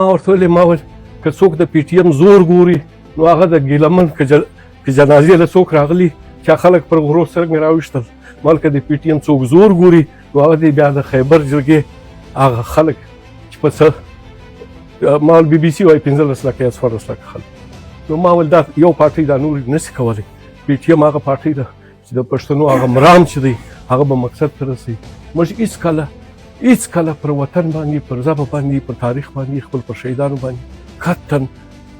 ما ورته ویلې ما ویل که څوک د پي ټي ایم زور ګوري نو هغه د ګیلمن که جنازې له څوک راغلي چې هغه خلک پر غرو سره مې راویشتل ما که د پي ټي ایم څوک زور ګوري نو هغه دی بیا د خیبر جرګې هغه خلک چې په څه ما ویل بي بي سي وایي 15 لکه یا 14 لکه خلک نو ما ویل دا یو پارټۍ دا نور نشي کولی پي ټي ایم هغه پارټۍ ده چې د پښتنو هغه مرام چې دی هغه به مقصد ته رسوي موږ هیڅ کله پر وطن باندې پر ژبه باندې پر تاریخ باندې خپل پر شهیدانو باندې قطعا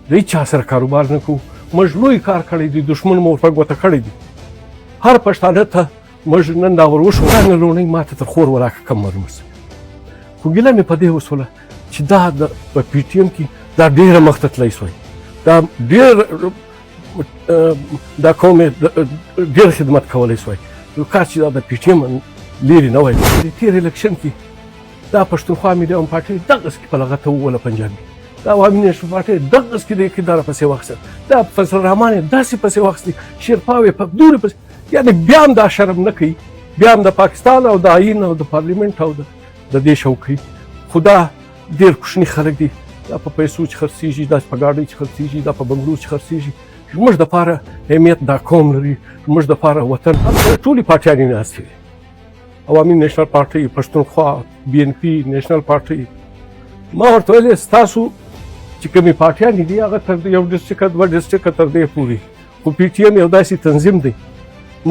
د هیچا سره کاروبار نه کوو موږ لوی کار کړی دی دښمن مو ورپه ګوته کړی دی هر پښتانه ته موږ نن دا ور وشو نه لوڼۍ ماته تر خور وراکه کم معلومه شوه خو ګیله مې په دې وسوله چې دا په پي ټي ایم کې دا ډېره مخته تللی سوی دا ډېر دا قوم ډېر خدمت کولی سوی یو کار چې دا د پي ټي ایم لرې نه وای د تېر الیکشن کې دا پښتونخوا میډیم پارټۍ دغسې په لغته وویله پنجابي دا عوامي نیشنل پارټۍ دغسې کې د اقتدار پسې واخیسته دا فضل الرحمن یې داسې پسې واخیستې شیرپاو یې په دورې پسې یعنې بیا هم دا شرم نه کوي بیا هم د پاکستان او د آیین او د پارلیمنټ او د دې شوق کوي خو دا ډېر کوچني خلک دي دا په پیسو چې خرڅېږي دا په ګاډۍ چې خرڅېږي دا په بنګلو چې خرڅېږي زموږ دپاره اهمیت دا قوم لري زموږ دپاره وطن ټولې پارټیانې ناستې دي عوامي نیشنل پارټۍ پښتونخوا بي ان پي نیشنل پارټۍ ما ورته ویلې ستاسو چې کومې پارټیانې دي هغه تر یو ډسټرکټه دوه ډسټرکټه تر دې پورې خو پي ټي ایم یو داسې تنظیم دی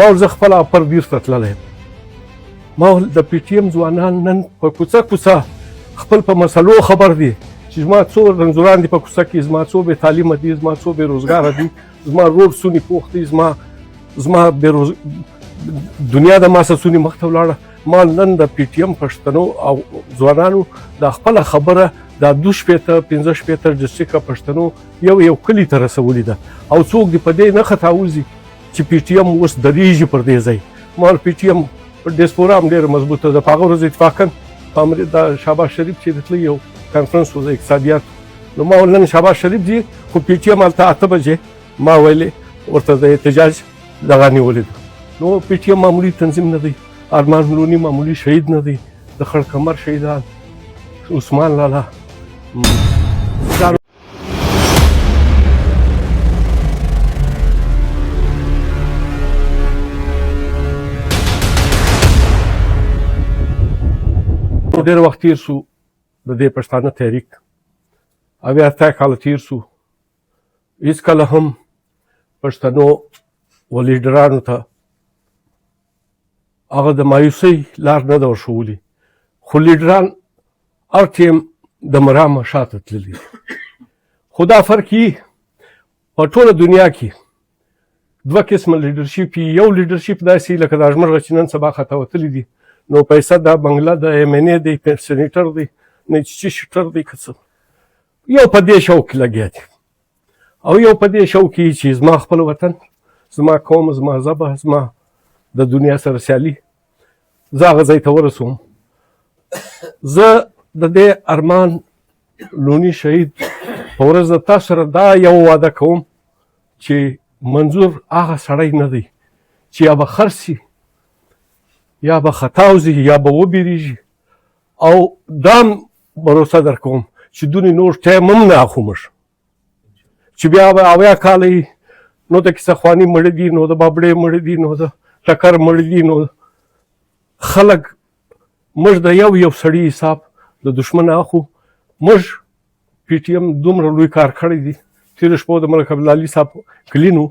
ما ول زه خپله پردیر ته تللی یم ما ول د پي ټي ایم ځوانان نن په کوڅه خپل په مسلو خبر دي چې زما څو رنځوران دي په کوڅه کې زما څو بې تعلیمه دي زما څو بې روزګاره دي زما روډ سونې پوخ دي زما دنیا د ما څه سونې مخته ولاړه ما نن د پي ټي ایم پښتنو او ځوانانو دا خپله خبره دا 2 شپېته 15 شپېته ډسټرکټه پښتنو یو کلي ته رسولې ده او څوک دې په دې نه خطاوځي چې پي ټي ایم اوس درېږي پر دې ځای ما پي ټي ایم ډیسپورا هم ډېره مضبوطه ده په هغه ورځ اتفاقا د شهباز شریف چې د تللی یو کنفرانس و د اقتصادیات نو ما نن شهباز شریف ځي خو پي ټي ایم هلته 8 بجې ما ویلې ورته د احتجاج دغه نیولې ده نو پي ټي ایم معمولي تنظیم نه دی ارمان لوني معمولي شهید نه دی د خړکمر شهیدان عثمان لالا ډېر وخت تېر سو د دې پښتانه تحریک اویا اتیا کاله تېر سو هېڅکله هم پښتنو و لیډرانو ته هغه د مایوسۍ لار نه ده ورښولې خو لیډران هر ټیم د مرامه شاته تللي خو دا فرق یي په ټوله دنیا کې 2 قسمه لیډرشپ یو لیډرشپ داسې لکه دا ژمرغه چې نن سبا خطا وتلي دي نو پیسه دا بنګله د ایم این ای دی سینیټر دی نه چې شټر دی که څه یو په دې شوق کې لګیا دي او یو په دې شوق کې چې زما خپل وطن زما قوم زما ژبه زما د دنیا سره سیالي زه هغه ځای ته ورسوم زه د دې ارمان لوني شهید په ورځ د تاسو سره دا یو واده کوم چې منظور هغه سړی نه دی چې یا به خرڅ شي یا به خطا وځي یا به وبېرېږي او دا هم بروسه در کوم چې دونې نور ټایم هم نه اخلو موږ چې بیا به 80 کاله نو د کیسه خواني مړه دي نو د بابړې مړه دي نو د ټکر مړه دي نو خلک موږ د یو سړي حساب د دښمن اخلو موږ پي ټي ایم دومره لوی کار کړی دی تېره شپه د ملک عبدالعلي صاحب کلي نو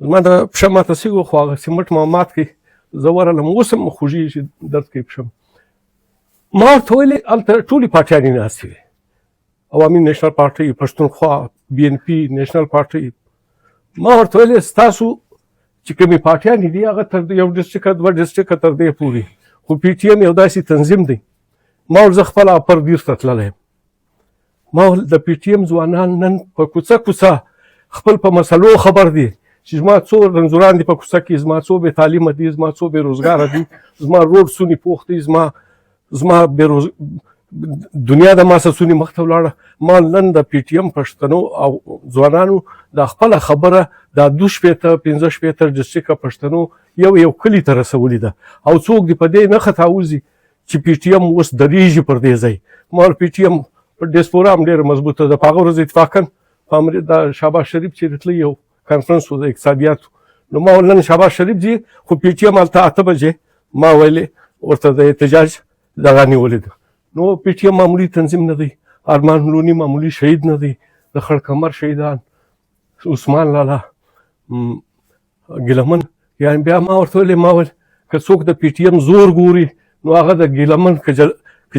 زما د پښه ماته سوي وه خو هغه سیمټ ما مات کړي زه ورغلم اوس هم خوږېږي چې درد کوي پښه ما ورته ویلې هلته ټولې پارټیانې ناستې وې عوامي نیشنل پارټۍ پښتونخوا بي ان پي نیشنل پارټۍ ما ورته ویلې ستاسو چې کومې پارټیانې دي هغه تر یو ډسټرکټه دوه ډسټرکټه تر دې پورې خو پي ټي ایم یو داسې تنظیم دی ما ول زه خپله پردیر ته تللی یم ما ول د پي ټي ایم ځوانان نن په کوڅه خپل په مسلو خبر دي چې زما څو رنځوران دي په کوڅه کې زما څو بې تعلیمه دي زما څو بې روزګاره دي زما روډ سونې پوخ دي زما دنیا د ما څه سونې مخته ولاړه ما نن د پي ټي ایم پښتنو او ځوانانو دا خپله خبره دا 2 شپېته 15 شپېته ډسټرکټه پښتنو یو کلي ته رسولې ده او څوک دې په دې نه خطاوځي چې پي ټي ایم اوس درېږي پر دې ځای ما پي ټي ایم ډیسپورا هم ډېره مضبوطه ده. په هغه ورځ اتفاقا د شهباز شریف چې تللی یو کنفرانس و د اقتصادیاتو، نو ما ویل نن شهباز شریف ځي خو پی ټي ایم هلته 8 بجې ما ویلې ورته د احتجاج دغه نیولې ده. نو پی ټي ایم معمولي تنظیم نه دی، ارمان لوني معمولي شهید نه دی، د خړکمر شهیدان عثمان لالا ګیلمن، یعنې بیا ما ورته ویلې، ما ویل که څوک د پی ټي ایم زور ګوري نو هغه د ګیلمن که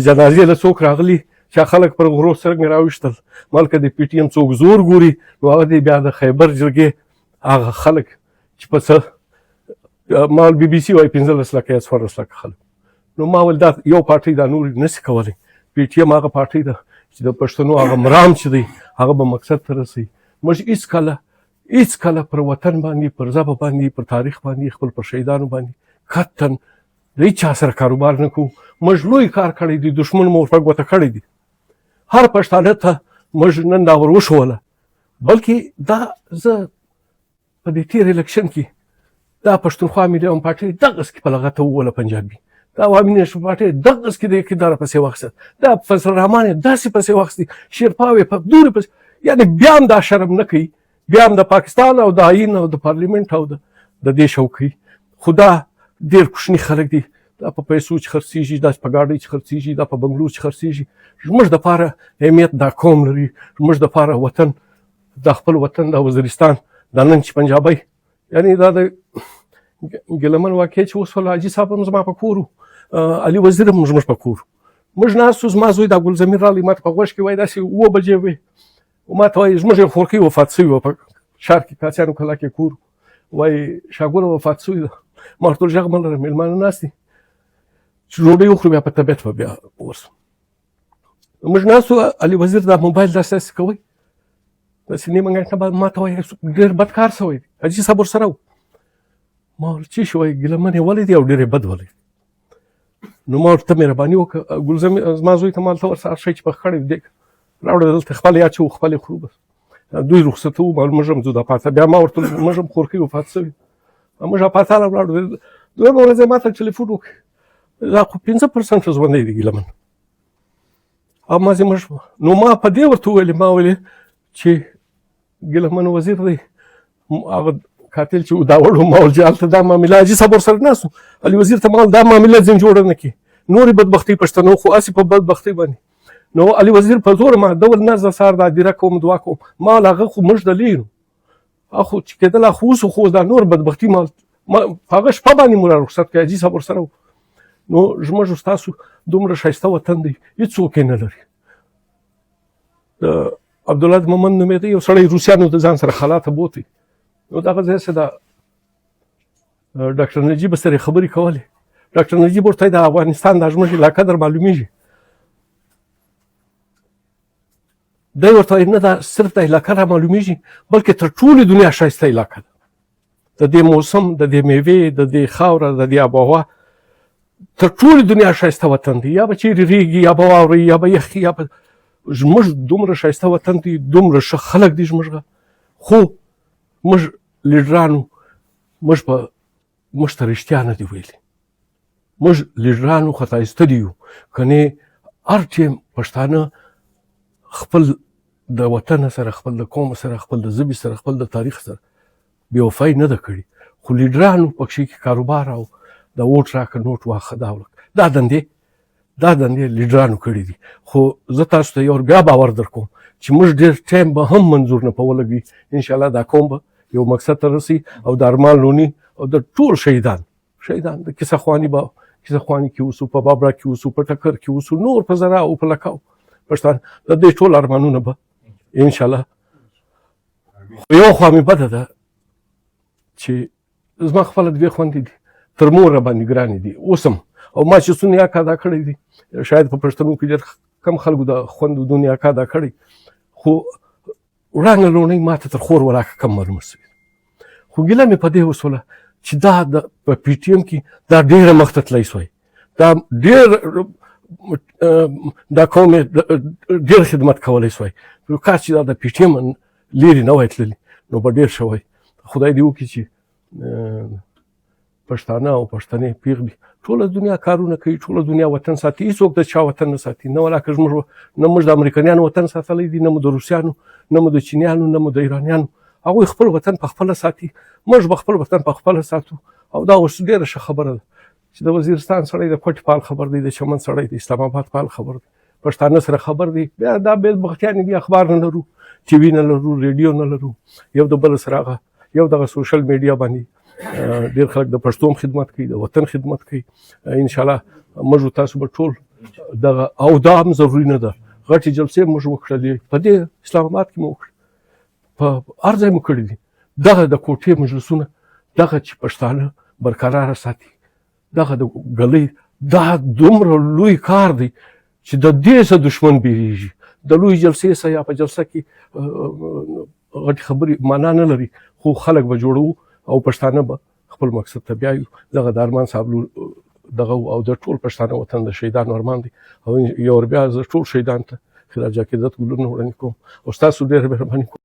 جنازې له څوک راغلي چې خلک پر غرو څرنګه راویشتل، مال که د پی ټي ایم څوک زور ګوري نو هغه دی بیا د خیبر جرګې هغه خلک چې په څه ما ویل بي بي سي وایي 15 لکه یا 14 لکه خلک. نو ما ویل دا یو پارټۍ دا نور نشي کولی. پی ټي ایم هغه پارټۍ ده چې د پښتنو هغه مرام چې دی هغه به مقصد ته رسوي. موږ هیڅ کله پر وطن باندې، پر ژبه باندې، پر تاریخ باندې، خپل پر شهیدانو باندې قطعا د هیچا سره کاروبار نه کوو. موږ لوی کار کړی دی، دښمن مو ورته ګوته کړی دی. هر پښتانه ته موږ نن دا ور وښوله، بلکې دا زه په دې تېر الیکشن کې دا پښتونخوا میډیم پارټۍ دغسې کې په لغته ووله پنجابي، دا عوامي نیشنل پارټۍ دغسې کې د اقتدار پسې واخیسته، دا فضل الرحمن یې داسې پسې واخیستې، شیرپاو یې په دورې پسې، یعنې بیا هم دا شرم نه کوي، بیا هم د پاکستان او د آیین او د پارلیمنټ او د دې شوقي. خو دا ډېر کوچني خلک دي، دا په پیسو چې خرڅېږي، دا په ګاډۍ چې خرڅېږي، دا په بنګلو چې خرڅېږي. زموږ دپاره اهمیت دا قوم لري، زموږ دپاره وطن، دا خپل وطن، دا وزیرستان، دا نن چې پنجابی، یعنې دا د ګیلمن واقع چې اوس ولا حاجي صاحب هم زما په کور و، علي وزیر هم زموږ په کور، موږ ناست وو. زما زوی دا ګلزمیر راغلی ما ته په غوږ کې وایي داسې 7 بجې وې، ما ته وایي زموږ یو خورکۍ وفات سوي وه په ښار کې کاڅیانو کلا کې کور، وایي شاګوره وفات سوي ده. ما ورته ویل غږ مه لره، مېلمانه ناست دي چې ډوډۍ وخورو بیا په طبیعت به بیا ورسو. موږ ناست وو، علي وزیر دا موبایل داسې داسې کوئ، داسې نیمه ګنټه بعد ما ته وایي ډېر بد کار شوی دی، حاجي صاحب ورسره و. ما ویل څه شي؟ وایي ګیلمن یې ولید او ډېر یې بد ولید. نو ما ورته مهرباني وکړه، ګلزمیر زما زوی ته ما هلته ورسره هر شی چې پخ کړی دی راوړه دلته خپل یا چې خپل خورو، بس دوی رخصت وو، موږ هم ځو دا پاته. بیا ما ورته موږ هم خورکۍ وفات شوي، موږ پاته راوړو. دویمه ورځ یې ما ته ټلیفون وکړ، دا خو 5% ژوندی دی ګیلمن. او ما موږ نو ما په دې ورته وویلې، ما ویلې چې ګیلمن وزیر دی هغه قاتل چې دا وړو، ما ویل چې هلته دا معامله حاجي صاحب ورسره ناست و، علي وزیر ته ما ویل دا معامله ځین جوړه نه کړي، نورې بدبختۍ پښتنو خو هسې په بدبختۍ باندې. نو علي وزیر په زور ما ډول نه زه سهار دا دیره کوم دعا کوم، ما ویل هغه خو موږ دلې یو، خو چې کېدله خو اوس خو دا نور بدبختي ما په هغه شپه باندې مو را رخصت کړی، حاجي صاحب ورسره و. نو زموږ ستاسو دومره ښایسته وطن دی، هېڅوک یې نه لري. د عبدالله د مومند نومېده یو سړی روسیانو د ځان سره خلا ته بوتی، نو دغه ځای څه د ډاکټر نجیب سره خبرې کولې. ډاکټر نجیب ورته د افغانستان دا زموږ علاقه در معلومیږي؟ دی ورته وایي نه، دا صرف د علاقه را معلومیږي بلکې تر ټولې دنیا ښایسته علاقه ده، د دې موسم، د دې میوې، د دې خاوره، د دې آب و هوا، تر ټولې دنیا ښایسته وطن دی. یا به چیرې ریږي، یا به واوري، یا به یخي، یا به زموږ دومره ښایسته وطن دی، دومره ښه خلک دي زموږ. خو موږ لیډرانو موږ ته رښتیا نه دي ویلي، موږ لیډرانو خطا ایسته دي یو، کنې هر ټیم پښتانه خپل د وطن سره، خپل د قوم سره، خپل د ژبې سره، خپل د تاریخ سره بې وفایي نه ده کړې. خو لیډرانو پکښې کې کاروبار او د ووټ راکړه نوټ واخه دا دندې لیډرانو کړي دي. خو زه تاسو ته یو بیا باور در کوم چې موږ ډېر ټایم به هم منظور نه په ولګوي، انشاءالله دا قوم به یو مقصد ته رسي. او د ارمان لوني او د ټول شهیدان د کیسه خواني کې اوسو، په بابرا کې اوسو، په ټکر کې اوسو، نور په زرا او په لکاو پښتانه، د دې ټول ارمانونه به انشاءالله. یو خوا مې بده ده چې زما خپله دوې خوندې دي، تر موره باندې ګرانې دي اوس هم، او ما چې څو نیاک ادا کړی دي، شاید په پښتنو کې ډېر کم خلکو د خوندو دو نیاک ادا کړی، خو وړاندې لومړی ما ته تر خور ولاکه کم معلومه شوې. خو ګیله مې په دې وسوله چې دا په پی ټي ایم کې دا ډېره مخته تللی سوی، دا ډېر دا قوم ډېر خدمت کولی سوی. کاش چې دا د پی ټي ایم لرې نه وای تللي نو به ډېر شوی. خدای دې وکړي چې پښتانه او پښتنې پیغلې ټوله دنیا کارونه کوي، ټوله دنیا وطن ساتي، هېڅوک د چا وطن نه ساتي. نه ولاکه نه موږ د امریکایانو وطن ساتلی دی، نه مو د روسیانو، نه مو د چینیانو، نه مو د ایرانیانو. هغوی خپل وطن په خپله ساتي، موږ به خپل وطن په خپله ساتو. او دا اوس ډېره ښه خبره ده چې د وزیرستان سړی د کوټې فعال خبر دی، د چمن سړی د اسلام آباد فعال خبر دی، پښتانه سره خبر دی. بیا دا بدبختیانې دي، اخبار نه لرو، ټي وي نه لرو، ریډیو نه لرو، یو د بل سره هغه یو دغه سوشل میډیا باندې ډېر خلک د پښتو خدمت کوي، د وطن خدمت کوي. انشاءالله موږ تاسو به ټول دغه، او دا هم ضروري نه ده، غټې جلسې موږ وکړلې په دې اسلام آباد کې مو وکړه، په هر ځای مو کړي دي. دغه د کوټې مجلسونه دغه چې پښتانه برقراره ساتي، دغه د ګلۍ دا دومره لوی کار دی چې د دې څه دشمن بیریږي. د لوی جلسې څه یا په جلسه کې غټې خبرې معنا نه لري، خو خلک به جوړو او پښتانه به خپل مقصد ته بیایو. دغه د ارمان صاحب دغه او د ټول پښتانه وطن د شهیدانو ارمان دی. او یو بیا زه ټول شهیدانو ته خراج عقیدت ګلونه وړاندې کوم او ستاسو ډېره مهرباني کوم.